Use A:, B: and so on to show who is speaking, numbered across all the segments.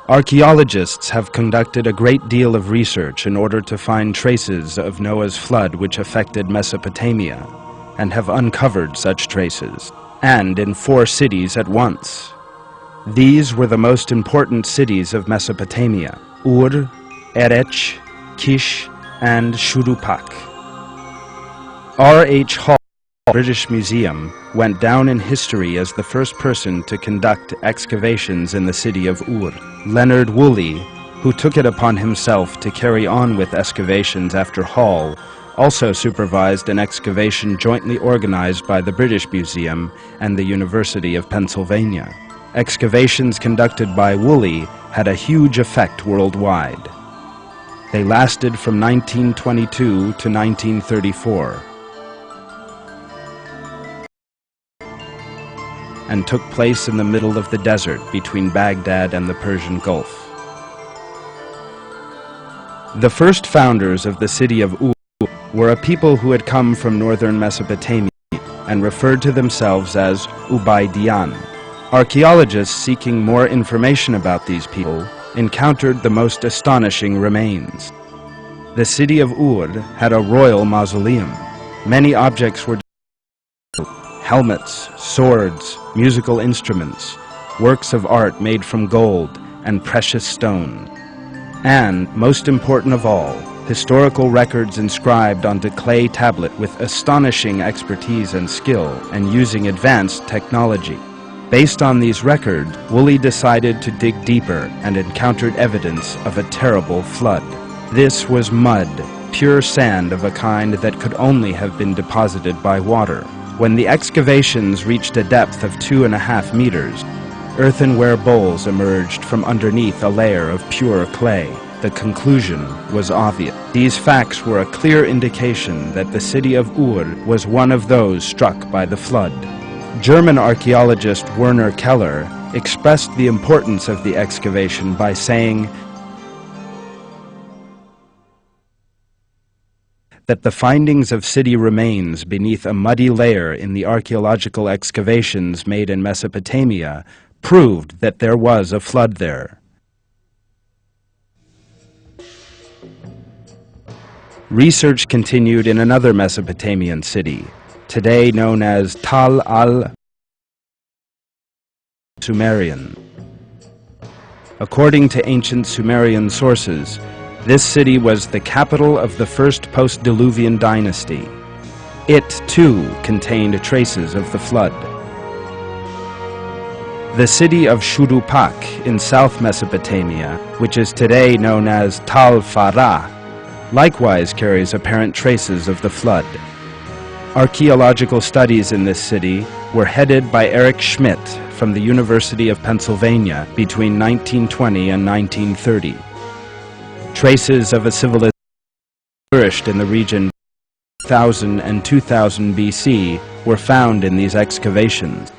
A: Archaeologists have conducted a great deal of research in order to find traces of Noah's flood which affected Mesopotamia, and have uncovered such traces, and in 4 cities at once. These were the most important cities of Mesopotamia: Ur, Erech, Kish, and Shurupak. R.H. Hall, British Museum, went down in history as the first person to conduct excavations in the city of Ur. Leonard Woolley, who took it upon himself to carry on with excavations after Hall, also supervised an excavation jointly organized by the British Museum and the University of Pennsylvania. Excavations conducted by Woolley had a huge effect worldwide. They lasted from 1922 to 1934. And took place in the middle of the desert between Baghdad and the Persian Gulf. The first founders of the city of Ur were a people who had come from northern Mesopotamia and referred to themselves as Ubaydiyan. Archaeologists seeking more information about these people encountered the most astonishing remains. The city of Ur had a royal mausoleum. Many objects were helmets, swords, musical instruments, works of art made from gold and precious stones, and, most important of all, historical records inscribed onto clay tablet with astonishing expertise and skill and using advanced technology. Based on these records, Woolley decided to dig deeper and encountered evidence of a terrible flood. This was mud, pure sand of a kind that could only have been deposited by water. When the excavations reached a depth of 2.5 meters, earthenware bowls emerged from underneath a layer of pure clay. The conclusion was obvious. These facts were a clear indication that the city of Ur was one of those struck by the flood. German archaeologist Werner Keller expressed the importance of the excavation by saying that the findings of city remains beneath a muddy layer in the archaeological excavations made in Mesopotamia proved that there was a flood there. Research continued in another Mesopotamian city, today known as Tal al-Sumerian. According to ancient Sumerian sources, this city was the capital of the first post-Diluvian dynasty. It, too, contained traces of the flood. The city of Shurupak in South Mesopotamia, which is today known as Tal Farah, likewise carries apparent traces of the flood. Archaeological studies in this city were headed by Eric Schmidt from the University of Pennsylvania between 1920 and 1930. Traces of a civilization flourished in the region 1000 and 2000 BC were found in these excavations.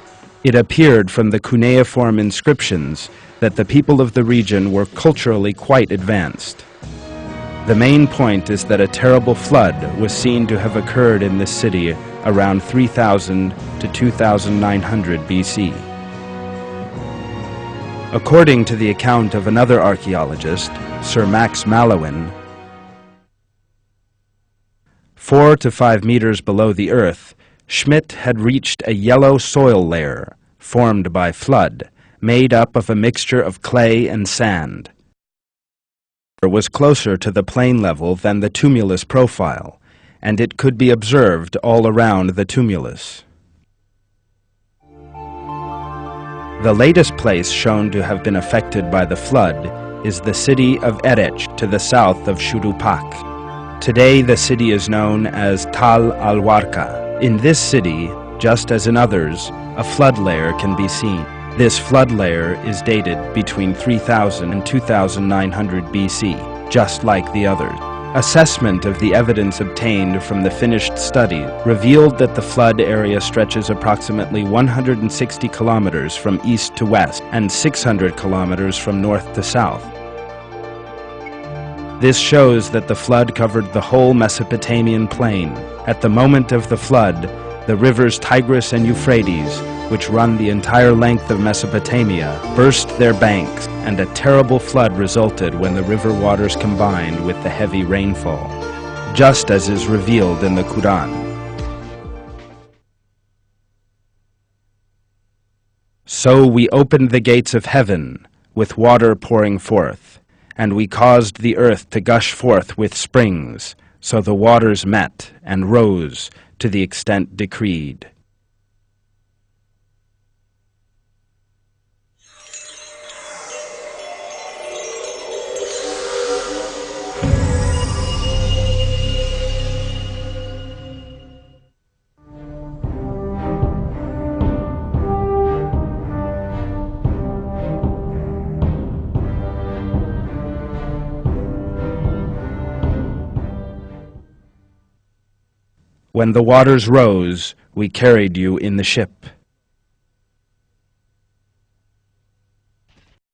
A: It appeared from the cuneiform inscriptions that the people of the region were culturally quite advanced. The main point is that a terrible flood was seen to have occurred in this city around 3000 to 2900 BC. According to the account of another archaeologist, Sir Max Mallowan, 4 to 5 meters below the earth, Schmidt had reached a yellow soil layer formed by flood, made up of a mixture of clay and sand. It was closer to the plain level than the tumulus profile, and it could be observed all around the tumulus. The latest place shown to have been affected by the flood is the city of Erech to the south of Shurupak. Today the city is known as Tal al-Warka. In this city, just as in others, a flood layer can be seen. This flood layer is dated between 3000 and 2900 BC, just like the others. Assessment of the evidence obtained from the finished study revealed that the flood area stretches approximately 160 kilometers from east to west and 600 kilometers from north to south. This shows that the flood covered the whole Mesopotamian plain. At the moment of the flood, The rivers Tigris and Euphrates, which run the entire length of Mesopotamia, burst their banks, and a terrible flood resulted when the river waters combined with the heavy rainfall, just as is revealed in the Quran. So we opened the gates of heaven, with water pouring forth, and we caused the earth to gush forth with springs, so the waters met and rose to the extent decreed. When the waters rose, we carried you in the ship.